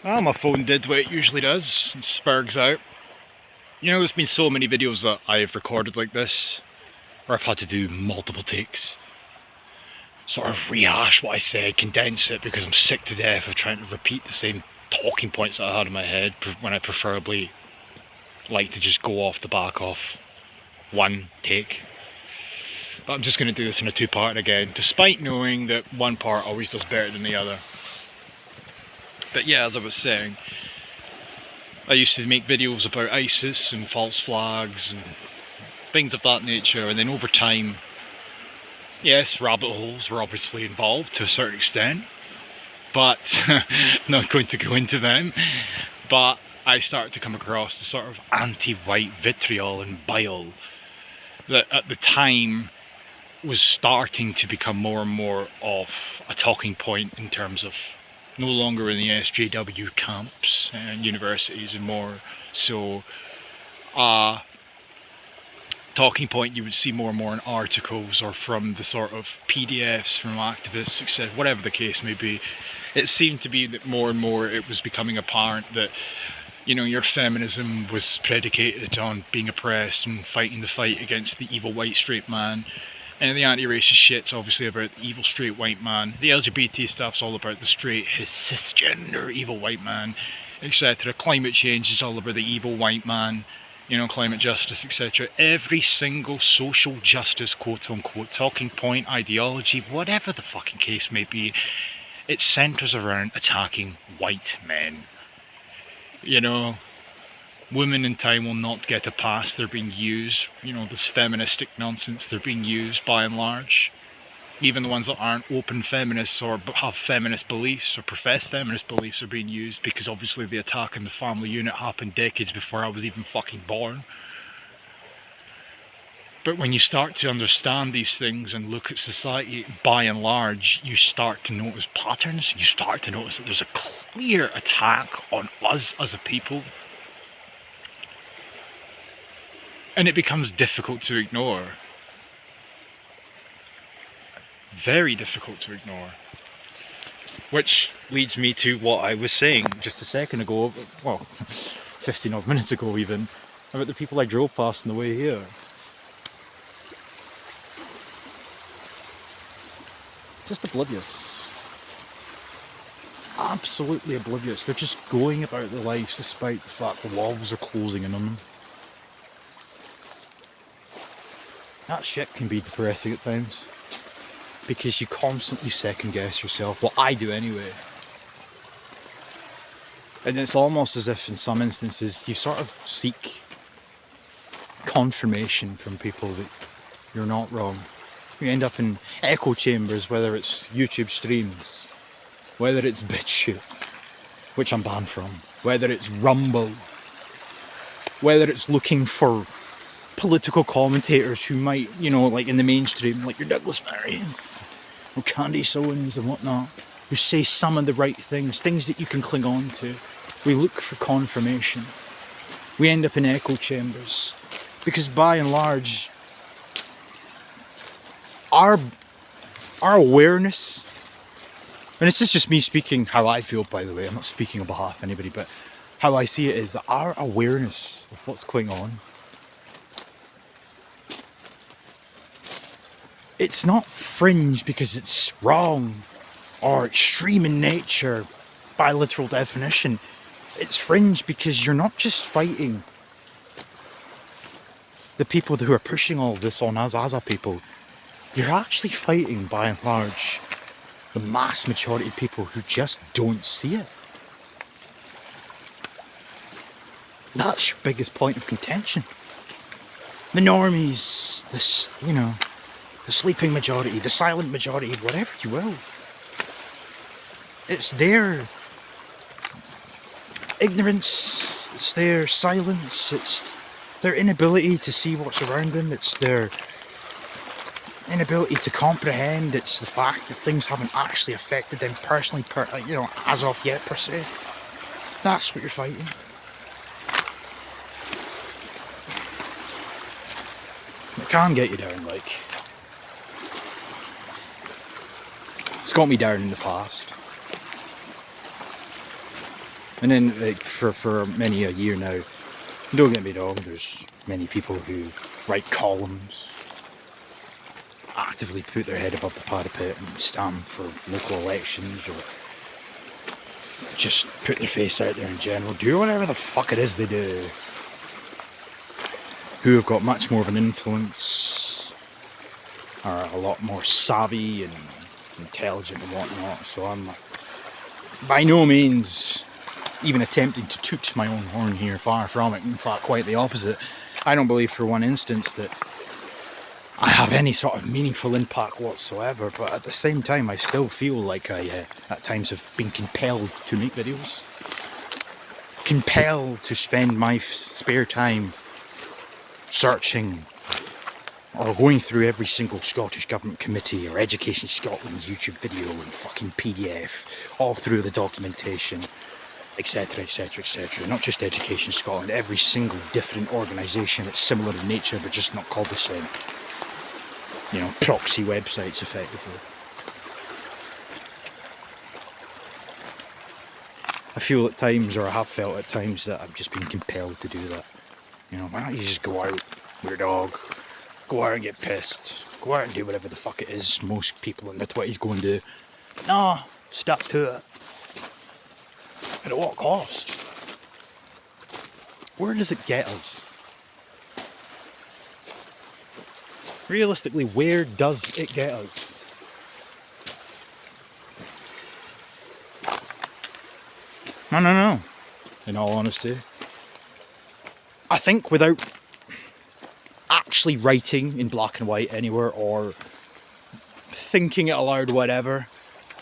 Well, my phone did what it usually does, and spurgs out. You know, there's been so many videos that I've recorded like this, where I've had to do multiple takes. Sort of rehash what I said, condense it, because I'm sick to death of trying to repeat the same talking points that I had in my head, when I preferably like to just go off the back of one take. But I'm just going to do this in a two-part again, despite knowing that one part always does better than the other. But yeah, as I was saying, I used to make videos about ISIS and false flags and things of that nature, and then over time, yes, rabbit holes were obviously involved to a certain extent, but not going to go into them. But I started to come across the sort of anti-white vitriol and bile that at the time was starting to become more and more of a talking point, in terms of no longer in the SJW camps and universities, and more so talking point you would see more and more in articles or from the sort of PDFs from activists, etc., whatever the case may be. It seemed to be that more and more it was becoming apparent that, you know, your feminism was predicated on being oppressed and fighting the fight against the evil white straight man. And the anti-racist shit's obviously about the evil straight white man. The LGBT stuff's all about the straight, his cisgender evil white man, etc. Climate change is all about the evil white man, you know, climate justice, etc. Every single social justice, quote-unquote, talking point, ideology, whatever the fucking case may be, it centres around attacking white men. You know, women in time will not get a pass. They're being used, you know, this feministic nonsense, they're being used by and large. Even the ones that aren't open feminists or have feminist beliefs or profess feminist beliefs are being used, because obviously the attack on the family unit happened decades before I was even fucking born. But when you start to understand these things and look at society by and large, you start to notice patterns. You start to notice that there's a clear attack on us as a people. And it becomes difficult to ignore. Very difficult to ignore. Which leads me to what I was saying just a second ago, well, 15 odd minutes ago even, about the people I drove past on the way here. Just oblivious. Absolutely oblivious. They're just going about their lives despite the fact the walls are closing in on them. That shit can be depressing at times, because you constantly second guess yourself. Well, I do anyway. And it's almost as if in some instances you sort of seek confirmation from people that you're not wrong. You end up in echo chambers, whether it's YouTube streams, whether it's BitChute, which I'm banned from, whether it's Rumble, whether it's looking for political commentators who might, you know, like in the mainstream, like your Douglas Murrays or Candace Owens and whatnot, who say some of the right things that you can cling on to. We look for confirmation. We end up in echo chambers, because by and large, our awareness, and this is just me speaking how I feel, by the way, I'm not speaking on behalf of anybody, but how I see it is that our awareness of what's going on, it's not fringe because it's wrong or extreme in nature by literal definition. It's fringe because you're not just fighting the people who are pushing all this on us as a people. You're actually fighting, by and large, the mass majority of people who just don't see it. That's your biggest point of contention. The normies, the sleeping majority, the silent majority, whatever you will. It's their ignorance, it's their silence, it's their inability to see what's around them, it's their inability to comprehend, it's the fact that things haven't actually affected them personally, as of yet, per se. That's what you're fighting. It can get you down, like. It's got me down in the past. And then, like, for many a year now, don't get me wrong, there's many people who write columns, actively put their head above the parapet and stand for local elections, or just put their face out there in general, do whatever the fuck it is they do, who have got much more of an influence, are a lot more savvy and intelligent and whatnot. So I'm by no means even attempting to toot my own horn here, far from it. In fact, quite the opposite. I don't believe for one instance that I have any sort of meaningful impact whatsoever, but at the same time I still feel like I at times have been compelled to make videos, compelled to spend my spare time searching or going through every single Scottish Government committee or Education Scotland's YouTube video and fucking PDF, all through the documentation, etc, etc, etc. Not just Education Scotland, every single different organisation that's similar in nature but just not called the same. You know, proxy websites effectively. I feel at times, or I have felt at times, that I've just been compelled to do that. You know, why don't you just go out with your dog, go out and get pissed, go out and do whatever the fuck it is most people in their 20s go and do. No, stuck to it. At what cost? Where does it get us? Realistically, where does it get us? No. In all honesty, I think without actually writing in black and white anywhere or thinking it aloud, whatever,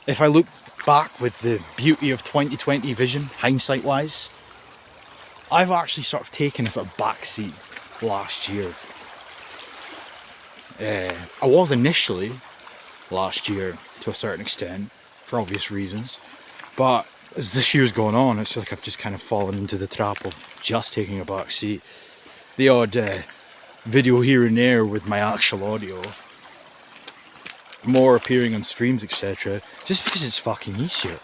if I look back with the beauty of 2020 vision, hindsight wise, I've actually sort of taken a sort of backseat last year. I was initially last year to a certain extent for obvious reasons, but as this year's gone on, it's like I've just kind of fallen into the trap of just taking a back seat. The odd video here and there with my actual audio, more appearing on streams, etc., just because it's fucking easier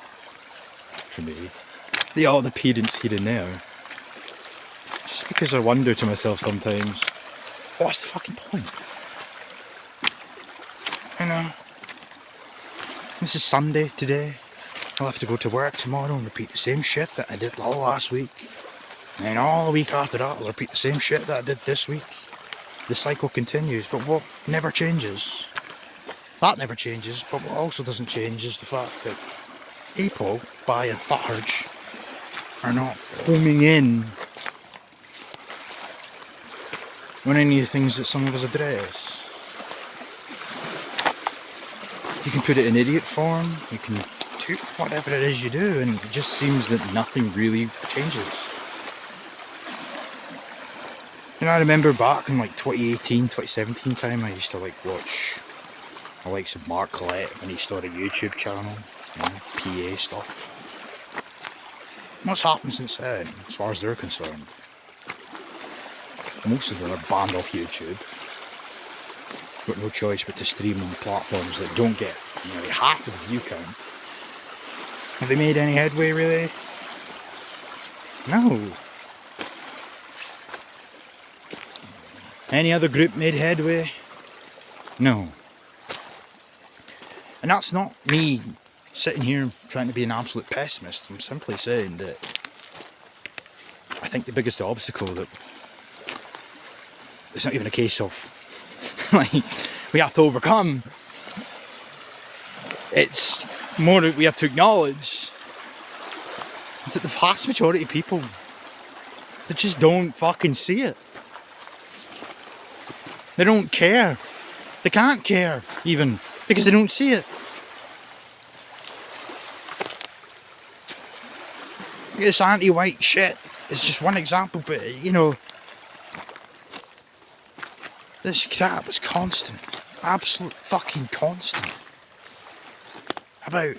for me. The odd appearance here and there, just because I wonder to myself sometimes, what's the fucking point? You know, this is Sunday today. I'll have to go to work tomorrow and repeat the same shit that I did all last week. And then all the week after that, I'll repeat the same shit that I did this week. The cycle continues, but what never changes, that never changes, but what also doesn't change is the fact that people, by and large, are not homing in on any of the things that some of us address. You can put it in idiot form, you can do whatever it is you do, and it just seems that nothing really changes. You know, I remember back in like 2018, 2017 time, I used to like watch the likes of Mark Collette when he started a YouTube channel, you know, PA stuff. What's happened since then, as far as they're concerned? Most of them are banned off YouTube. Got no choice but to stream on platforms that don't get nearly half of the view count. Have they made any headway, really? No. Any other group made headway? No. And that's not me sitting here trying to be an absolute pessimist. I'm simply saying that I think the biggest obstacle that it's not even a case of like we have to overcome. It's more that we have to acknowledge is that the vast majority of people that just don't fucking see it. They don't care. They can't care even because they don't see it. This anti-white shit is just one example, but you know, this crap is constant, absolute fucking constant. About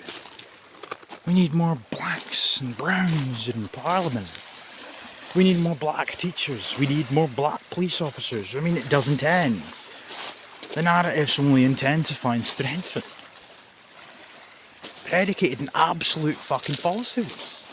we need more blacks and browns in Parliament. We need more black teachers. We need more black police officers. I mean, it doesn't end. The narratives only intensify and strengthen. Predicated in absolute fucking falsehoods.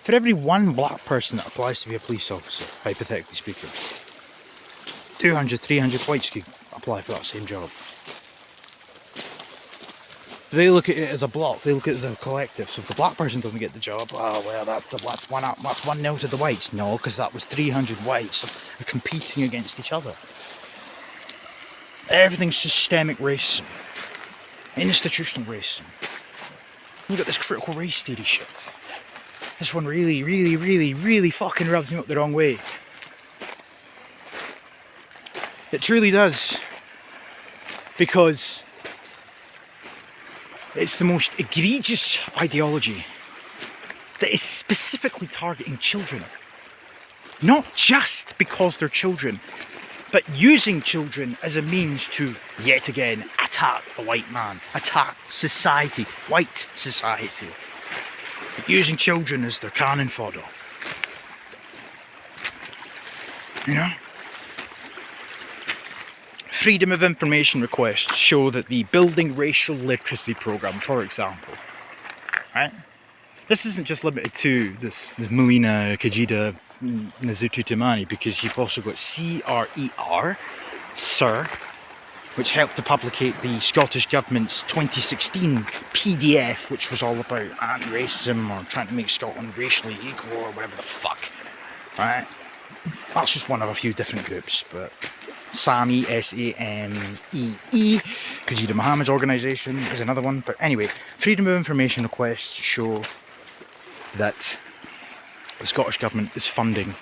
For every one black person that applies to be a police officer, hypothetically speaking, 200, 300 whites could apply for that same job. They look at it as a block, they look at it as a collective. So if the black person doesn't get the job, oh well, that's 1-0 to the whites. No, because that was 300 whites competing against each other. Everything's systemic racism, institutional racism. You got this critical race theory shit. This one really fucking rubs me up the wrong way. It truly does, because it's the most egregious ideology that is specifically targeting children. Not just because they're children, but using children as a means to, yet again, attack the white man, attack society, white society. Using children as their cannon fodder. You know? Freedom of information requests show that the Building Racial Literacy Program, for example, right? This isn't just limited to this Melina Kajida Nazutu Timani, because you've also got CRER, SIR, which helped to publicate the Scottish Government's 2016 PDF, which was all about anti-racism or trying to make Scotland racially equal or whatever the fuck, right? That's just one of a few different groups, but SAME, SAMEE, Kajida Mohammed's organisation is another one. But anyway, Freedom of Information requests show that the Scottish Government is funding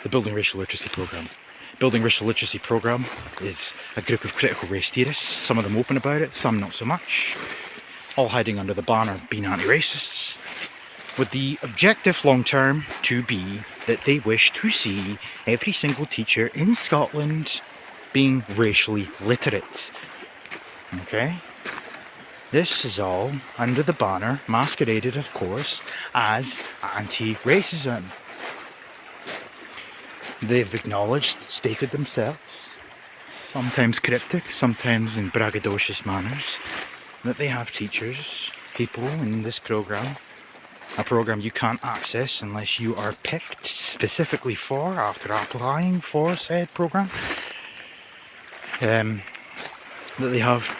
the Building Racial Literacy Programme. Building Racial Literacy Programme is a group of critical race theorists, some of them open about it, some not so much, all hiding under the banner of being anti-racists, with the objective long term to be that they wish to see every single teacher in Scotland being racially literate. Okay? This is all under the banner, masqueraded of course, as anti-racism. They've acknowledged, stated themselves, sometimes cryptic, sometimes in braggadocious manners, that they have teachers, people in this programme, a programme you can't access unless you are picked specifically for after applying for said programme, that they have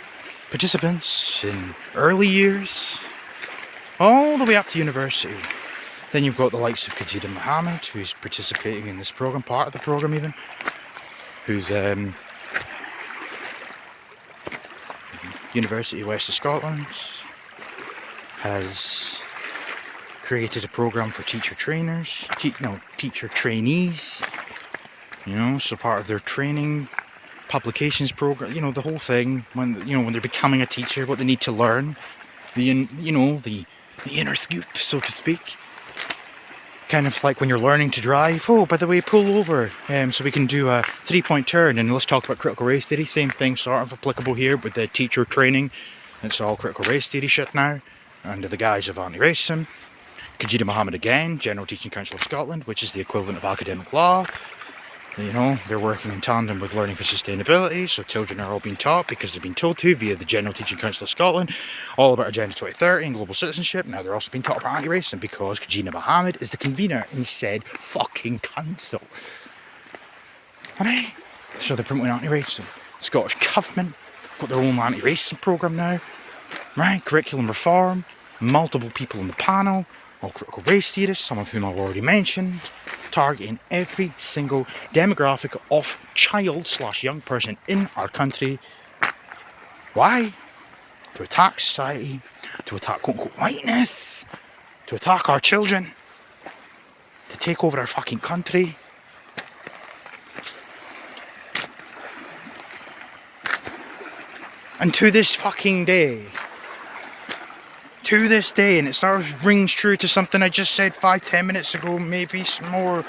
participants in early years all the way up to university. Then you've got the likes of Kajida Mohammed, who's participating in this programme, part of the programme even, who's University of West of Scotland, has created a programme for teacher trainers, teacher trainees, so part of their training publications programme, the whole thing, when they're becoming a teacher, what they need to learn, the inner scoop, so to speak. Kind of like when you're learning to drive. Oh, by the way, pull over so we can do a 3-point turn, and let's talk about critical race theory. Same thing sort of applicable here with the teacher training. It's all critical race theory shit now, under the guise of anti-racism. Kajida Mohammed again, General Teaching Council of Scotland, which is the equivalent of academic law. They're working in tandem with Learning for Sustainability, so children are all being taught because they've been told to via the General Teaching Council of Scotland, all about Agenda 2030 and global citizenship. Now they're also being taught about anti-racism because Kajida Mohammed is the convener in said fucking council. Alright? So they're promoting anti-racism. The Scottish Government have got their own anti-racism programme now. Right? Curriculum reform, multiple people on the panel, all critical race theorists, some of whom I've already mentioned, targeting every single demographic of child/young person in our country. Why? To attack society, to attack quote-unquote whiteness, to attack our children, to take over our fucking country. And to this fucking day, and it sort of rings true to something I just said 5-10 minutes ago, maybe some more,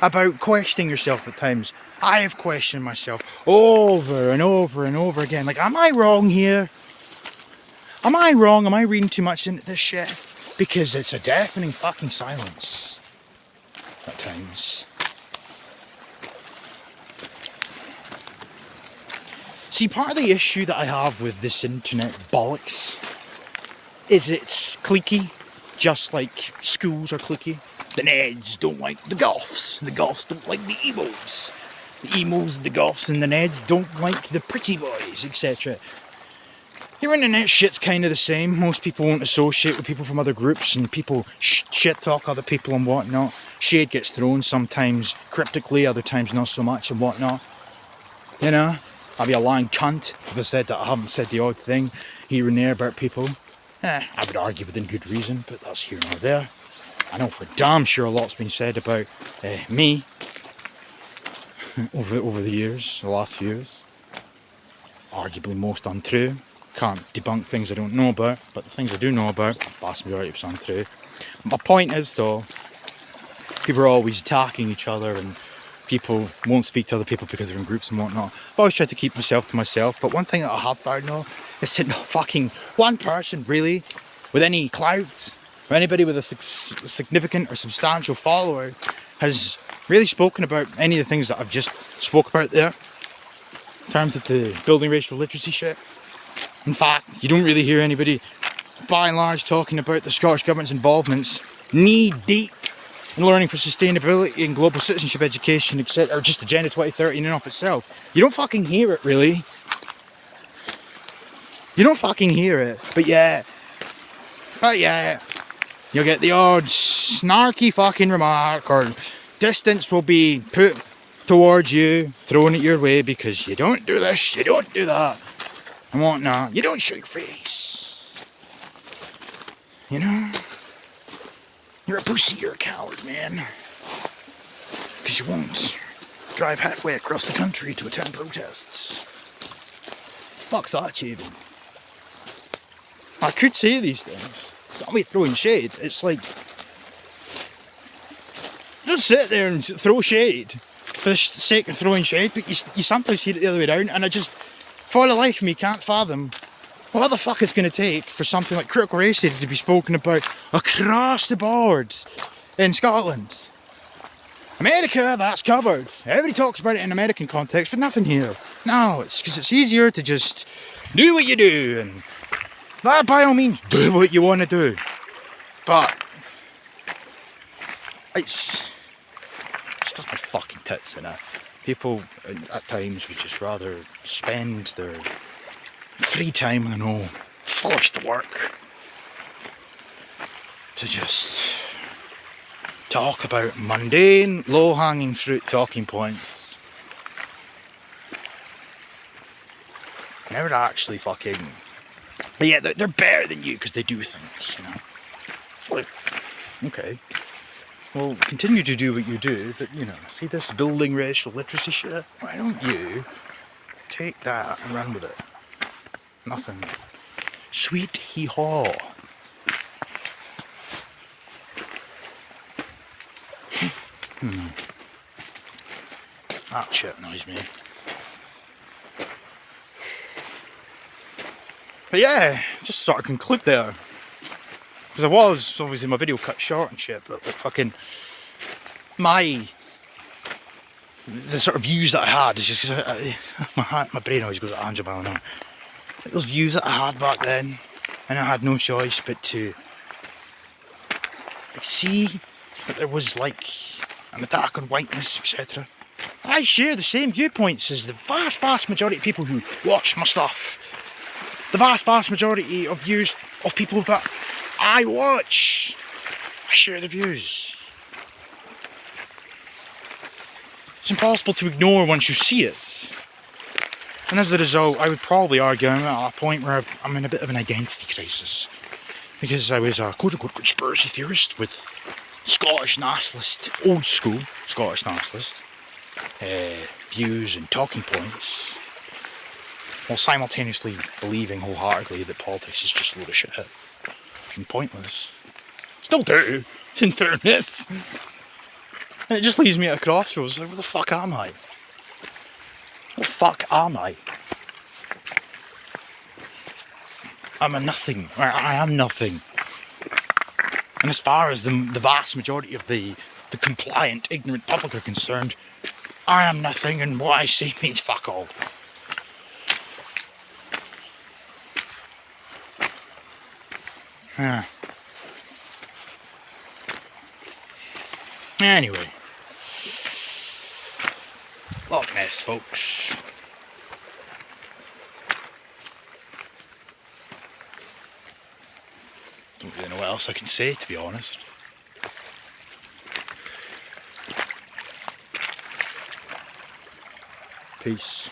about questioning yourself at times. I have questioned myself over and over and over again. Like, am I wrong here? Am I wrong? Am I reading too much into this shit? Because it's a deafening fucking silence at times. See, part of the issue that I have with this internet bollocks is it's cliquey, just like schools are cliquey. The Neds don't like the Goths. The Goths don't like the emos. The emos, the Goths, and the Neds don't like the pretty boys, etc. Your internet shit's kind of the same. Most people won't associate with people from other groups, and people shit talk other people and whatnot. Shade gets thrown sometimes cryptically, other times not so much and whatnot. You know, I'll be a lying cunt if I said that I haven't said the odd thing here and there about people. I would argue within good reason, but that's here nor there. I know for damn sure a lot's been said about me over the years, the last few years. Arguably most untrue. Can't debunk things I don't know about, but the things I do know about, the vast majority of it's untrue. My point is though, people are always attacking each other and people won't speak to other people because they're in groups and whatnot. I've always tried to keep myself to myself, but one thing that I have found though, is that not fucking one person really, with any clout, or anybody with a significant or substantial follower, has really spoken about any of the things that I've just spoke about there, in terms of the building racial literacy shit. In fact, you don't really hear anybody, by and large, talking about the Scottish Government's involvements knee-deep in learning for sustainability and global citizenship education, etc., or just Agenda 2030 in and of itself. You don't fucking hear it, really. You don't fucking hear it. But yeah, you'll get the odd snarky fucking remark, or distance will be put towards you, thrown at your way because you don't do this, you don't do that, and whatnot. You don't show your face. You know? You're a pussy, you're a coward, man. Because you won't drive halfway across the country to attend protests. Fuck's that achieving? I could say these things. Not me throwing shade. It's like, don't sit there and throw shade for the sake of throwing shade, but you sometimes hear it the other way around, and I just, for the life of me, can't fathom what the fuck it's going to take for something like critical race theory to be spoken about across the board in Scotland. America, that's covered. Everybody talks about it in American context, but nothing here. No, it's because it's easier to just do what you do, and that by all means, do what you want to do. But it's just my fucking tits in it. People at times would just rather spend their free time, I know, forced to work, to just talk about mundane, low-hanging fruit talking points. Never actually fucking... But yeah, they're better than you because they do things, you know. It's like, okay, well, continue to do what you do, but, you know, see this building racial literacy shit? Why don't you take that and run with it? Nothing. Sweet hee-haw. That shit annoys me. But yeah, just sort of conclude there. Because I was, obviously my video cut short and shit, but like fucking the sort of views that I had is just because my brain always goes at 100 miles an hour. Like those views that I had back then, and I had no choice but to see that there was like an attack on whiteness, etc. I share the same viewpoints as the vast majority of people who watch my stuff. The vast majority of views of people that I watch. I share the views. It's impossible to ignore once you see it. And as a result, I would probably argue I'm at a point where I'm in a bit of an identity crisis. Because I was a quote-unquote conspiracy theorist with Scottish nationalist, old school Scottish nationalist views and talking points, while simultaneously believing wholeheartedly that politics is just a load of shit and pointless. Still do, in fairness. And it just leaves me at a crossroads. Like, where the fuck am I? What the fuck am I? I'm a nothing. I am nothing. And as far as the vast majority of the compliant, ignorant public are concerned, I am nothing, and what I say means fuck all. Anyway, Loch Ness, folks. Don't really know what else I can say, to be honest. Peace.